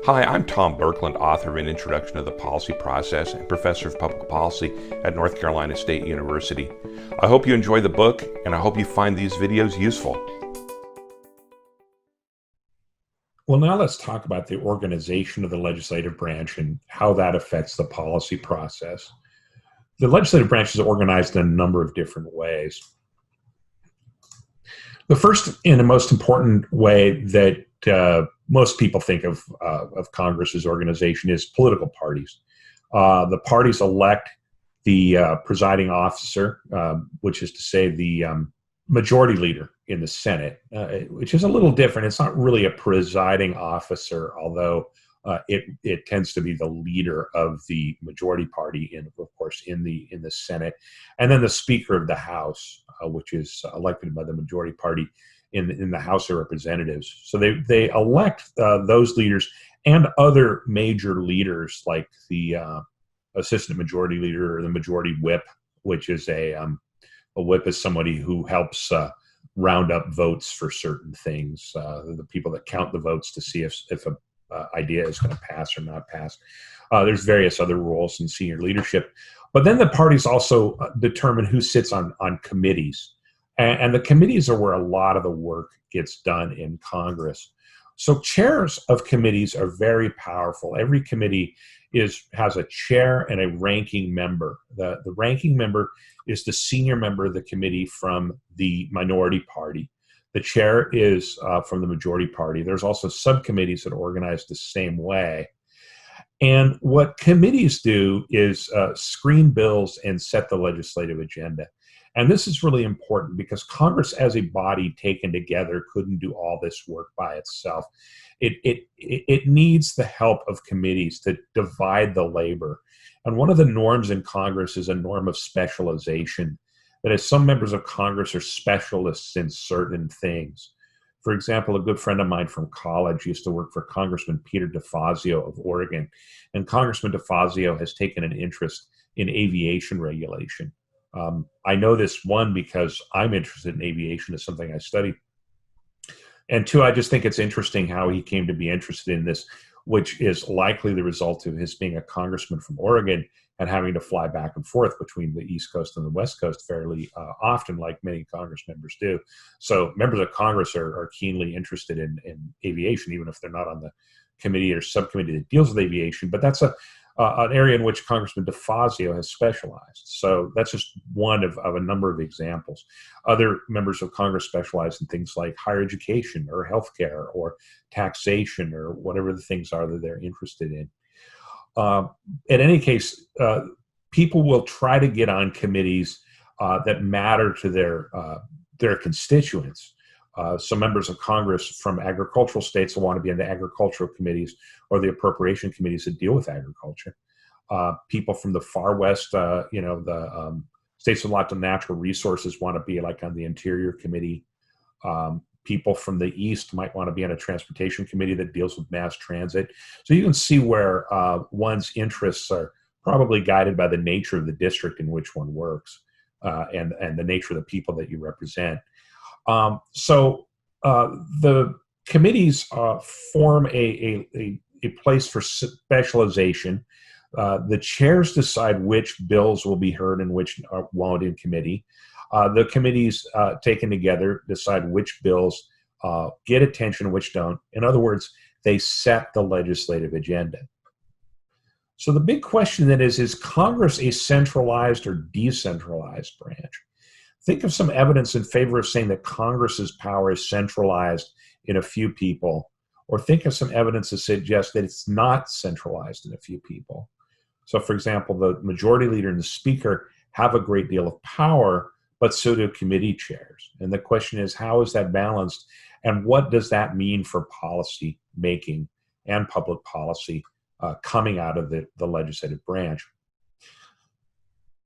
Hi, I'm Tom Birkeland, author of An Introduction to the Policy Process and professor of public policy at North Carolina State University. I hope you enjoy the book, and I hope you find these videos useful. Well, now let's talk about the organization of the legislative branch and how that affects the policy process. The legislative branch is organized in a number of different ways. The first and the most important way that most people think of Congress's organization is political parties. The parties elect the presiding officer, which is to say the majority leader in the Senate, which is a little different. It's not really a presiding officer, although it tends to be the leader of the majority party, of course, in the Senate, and then the Speaker of the House, which is elected by the majority party in the House of Representatives. So they elect those leaders and other major leaders like the assistant majority leader or the majority whip, which is a whip is somebody who helps round up votes for certain things, the people that count the votes to see if a idea is going to pass or not pass. There's various other roles in senior leadership. But then the parties also determine who sits on has and the committees are where a lot of the work gets done in Congress. So chairs of committees are very powerful. Every committee has a chair and a ranking member. The ranking member is the senior member of the committee from the minority party. The chair is from the majority party. There's also subcommittees that are organized the same way. And what committees do is screen bills and set the legislative agenda. And this is really important because Congress as a body taken together couldn't do all this work by itself. It needs the help of committees to divide the labor. And one of the norms in Congress is a norm of specialization. That is, some members of Congress are specialists in certain things. For example, a good friend of mine from college used to work for Congressman Peter DeFazio of Oregon. And Congressman DeFazio has taken an interest in aviation regulation. I know this, one, because I'm interested in aviation. It's something I study. And two, I just think it's interesting how he came to be interested in this, which is likely the result of his being a congressman from Oregon and having to fly back and forth between the East Coast and the West Coast fairly often, like many Congress members do. So members of Congress are keenly interested in aviation, even if they're not on the committee or subcommittee that deals with aviation. But that's an area in which Congressman DeFazio has specialized. So that's just one of a number of examples. Other members of Congress specialize in things like higher education or healthcare or taxation or whatever the things are that they're interested in. In any case, people will try to get on committees that matter to their constituents. Some members of Congress from agricultural states will want to be in the agricultural committees or the appropriation committees that deal with agriculture. People from the far west, the states with lots of natural resources want to be like on the Interior Committee. People from the east might want to be on a transportation committee that deals with mass transit. So you can see where one's interests are probably guided by the nature of the district in which one works and the nature of the people that you represent. So the committees form a place for specialization. The chairs decide which bills will be heard and which won't in committee. The committees taken together decide which bills get attention and which don't. In other words, they set the legislative agenda. So the big question then is Congress a centralized or decentralized branch? Think of some evidence in favor of saying that Congress's power is centralized in a few people, or think of some evidence to suggest that it's not centralized in a few people. So, for example, the majority leader and the speaker have a great deal of power, but so do committee chairs. And the question is, how is that balanced? And what does that mean for policy making and public policy coming out of the legislative branch?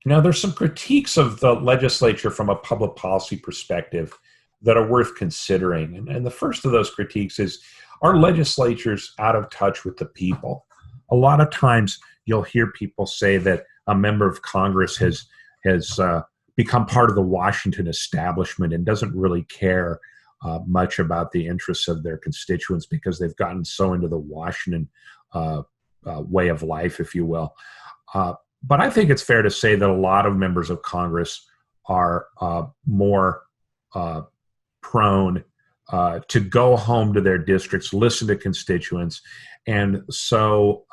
Now, there's some critiques of the legislature from a public policy perspective that are worth considering. And the first of those critiques is, our legislature's out of touch with the people. A lot of times you'll hear people say that a member of Congress has become part of the Washington establishment and doesn't really care much about the interests of their constituents because they've gotten so into the Washington way of life, if you will. But I think it's fair to say that a lot of members of Congress are more prone to go home to their districts, listen to constituents. And so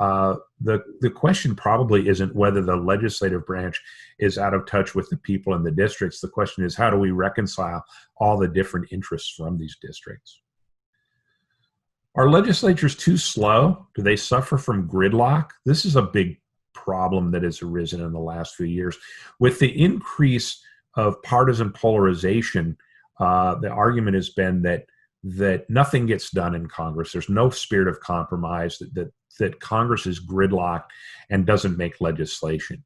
the question probably isn't whether the legislative branch is out of touch with the people in the districts. The question is, how do we reconcile all the different interests from these districts? Are legislatures too slow? Do they suffer from gridlock? This is a big problem that has arisen in the last few years. With the increase of partisan polarization, the argument has been that nothing gets done in Congress. There's no spirit of compromise, that Congress is gridlocked and doesn't make legislation.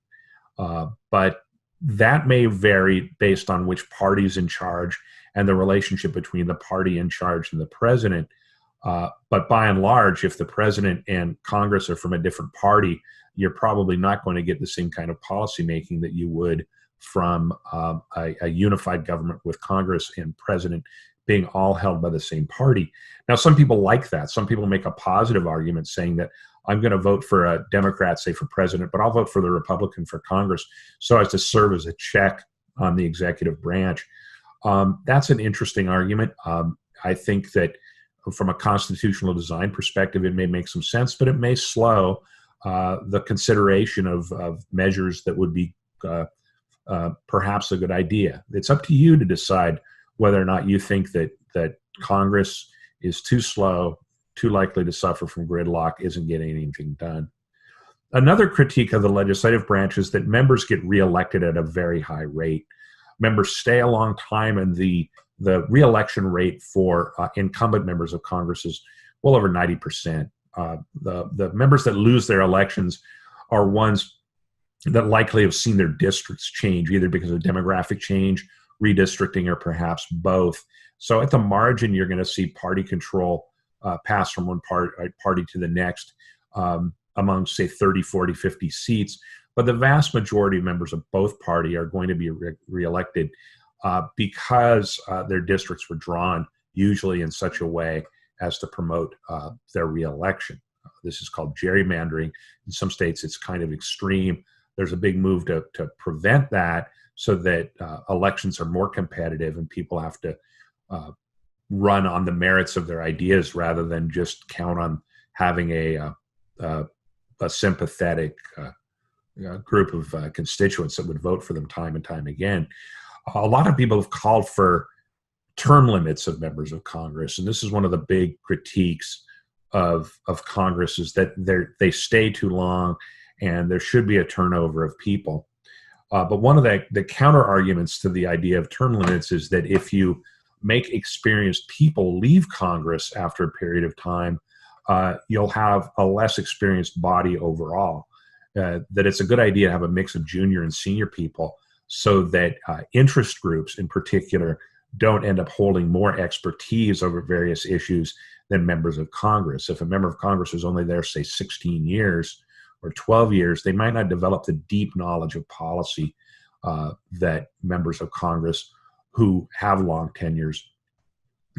But that may vary based on which party's in charge and the relationship between the party in charge and the president. But by and large, if the president and Congress are from a different party, you're probably not going to get the same kind of policymaking that you would from a unified government with Congress and president being all held by the same party. Now, some people like that. Some people make a positive argument saying that I'm going to vote for a Democrat, say, for president, but I'll vote for the Republican for Congress so as to serve as a check on the executive branch. That's an interesting argument. I think that from a constitutional design perspective, it may make some sense, but it may slow the consideration of measures that would be perhaps a good idea. It's up to you to decide whether or not you think that Congress is too slow, too likely to suffer from gridlock, isn't getting anything done. Another critique of the legislative branch is that members get reelected at a very high rate. Members stay a long time, and the reelection rate for incumbent members of Congress is well over 90%. The members that lose their elections are ones that likely have seen their districts change, either because of demographic change, redistricting, or perhaps both. So at the margin, you're going to see party control pass from one party to the next among, say, 30, 40, 50 seats. But the vast majority of members of both party are going to be reelected because their districts were drawn usually in such a way as to promote their reelection. This is called gerrymandering. In some states, it's kind of extreme. There's a big move to prevent that so that elections are more competitive and people have to run on the merits of their ideas rather than just count on having a sympathetic group of constituents that would vote for them time and time again. A lot of people have called for term limits of members of Congress, and this is one of the big critiques of Congress, is that they stay too long and there should be a turnover of people. But one of the counter arguments to the idea of term limits is that if you make experienced people leave Congress after a period of time, you'll have a less experienced body overall. That it's a good idea to have a mix of junior and senior people so that interest groups in particular don't end up holding more expertise over various issues than members of Congress. If a member of Congress is only there, say, 16 years or 12 years, they might not develop the deep knowledge of policy that members of Congress who have long tenures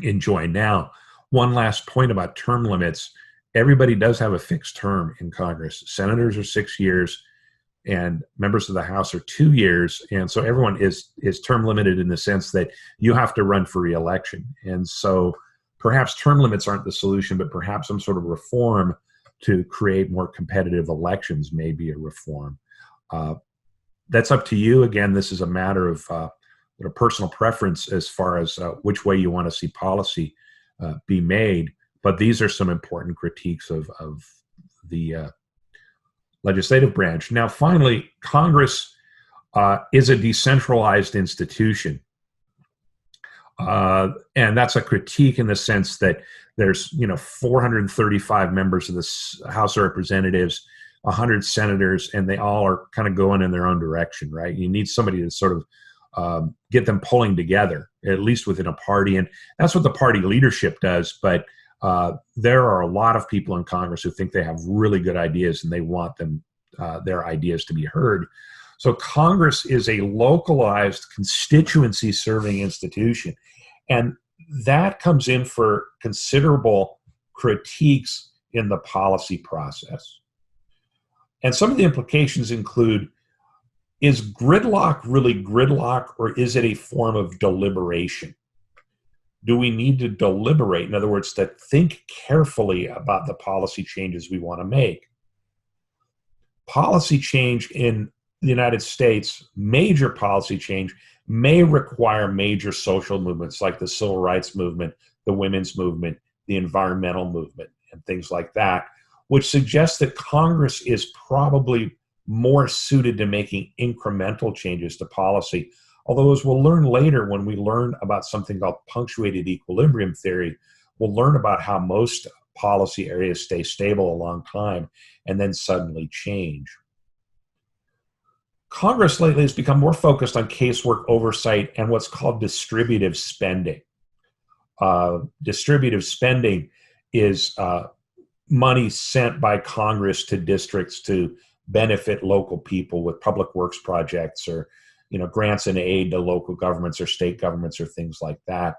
enjoy now. One last point about term limits. Everybody does have a fixed term in Congress. Senators are 6 years and members of the House are 2 years. And so everyone is term limited in the sense that you have to run for re-election. And so perhaps term limits aren't the solution, but perhaps some sort of reform to create more competitive elections may be a reform. That's up to you. Again, this is a matter of personal preference as far as which way you want to see policy be made. But these are some important critiques of the legislative branch. Now, finally, Congress is a decentralized institution. And that's a critique in the sense that there's 435 members of the House of Representatives, 100 senators, and they all are kind of going in their own direction, right? You need somebody to sort of get them pulling together, at least within a party. And that's what the party leadership does. But there are a lot of people in Congress who think they have really good ideas and they want their ideas to be heard. So Congress is a localized constituency serving institution. And that comes in for considerable critiques in the policy process. And some of the implications include, is gridlock really gridlock, or is it a form of deliberation? Do we need to deliberate? In other words, to think carefully about the policy changes we want to make. Policy change in the United States, major policy change, may require major social movements like the civil rights movement, the women's movement, the environmental movement, and things like that, which suggests that Congress is probably more suited to making incremental changes to policy. Although, as we'll learn later when we learn about something called punctuated equilibrium theory, we'll learn about how most policy areas stay stable a long time and then suddenly change. Congress lately has become more focused on casework oversight and what's called distributive spending. Distributive spending is money sent by Congress to districts to benefit local people with public works projects, or grants and aid to local governments or state governments or things like that.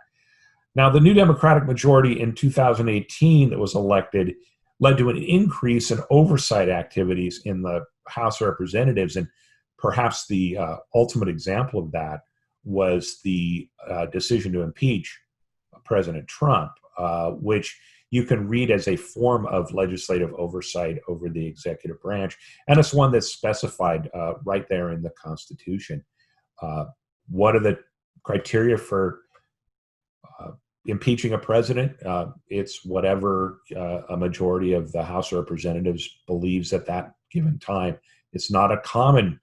Now, the new Democratic majority in 2018 that was elected led to an increase in oversight activities in the House of Representatives, and perhaps the ultimate example of that was the decision to impeach President Trump, which you can read as a form of legislative oversight over the executive branch. And it's one that's specified right there in the Constitution. What are the criteria for impeaching a president? It's whatever a majority of the House of Representatives believes at that given time. It's not a common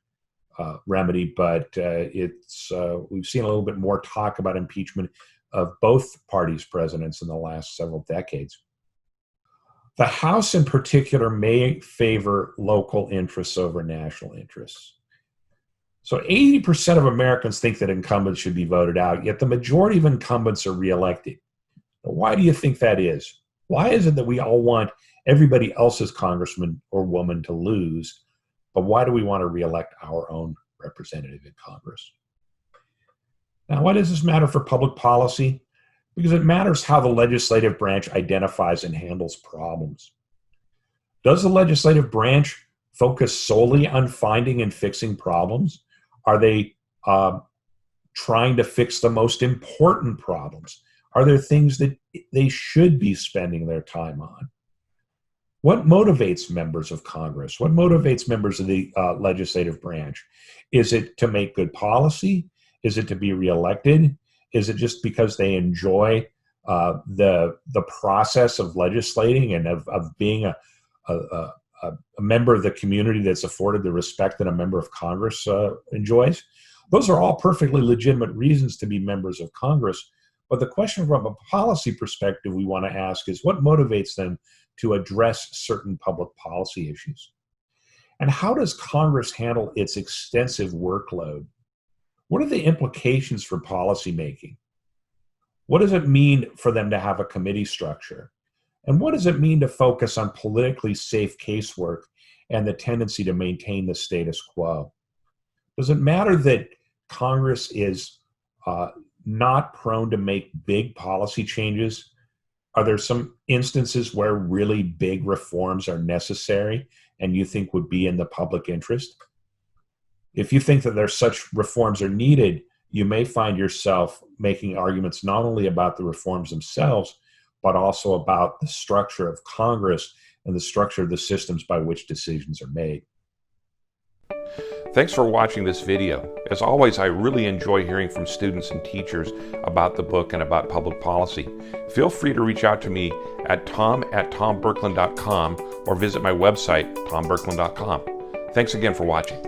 remedy, but we've seen a little bit more talk about impeachment of both parties' presidents in the last several decades. The House in particular may favor local interests over national interests. So 80% of Americans think that incumbents should be voted out, yet the majority of incumbents are reelected. Now, why do you think that is? Why is it that we all want everybody else's congressman or woman to lose, but why do we want to reelect our own representative in Congress? Now, why does this matter for public policy? Because it matters how the legislative branch identifies and handles problems. Does the legislative branch focus solely on finding and fixing problems? Are they trying to fix the most important problems? Are there things that they should be spending their time on? What motivates members of Congress? What motivates members of the legislative branch? Is it to make good policy? Is it to be reelected? Is it just because they enjoy the process of legislating and of being a member of the community that's afforded the respect that a member of Congress enjoys? Those are all perfectly legitimate reasons to be members of Congress. But the question from a policy perspective we want to ask is, what motivates them to address certain public policy issues? And how does Congress handle its extensive workload? What are the implications for policymaking? What does it mean for them to have a committee structure? And what does it mean to focus on politically safe casework and the tendency to maintain the status quo? Does it matter that Congress is not prone to make big policy changes? Are there some instances where really big reforms are necessary and you think would be in the public interest? If you think that there's such reforms are needed, you may find yourself making arguments not only about the reforms themselves, but also about the structure of Congress and the structure of the systems by which decisions are made. Thanks for watching this video. As always, I really enjoy hearing from students and teachers about the book and about public policy. Feel free to reach out to me at tom@tomberkland.com or visit my website, tomberkland.com. Thanks again for watching.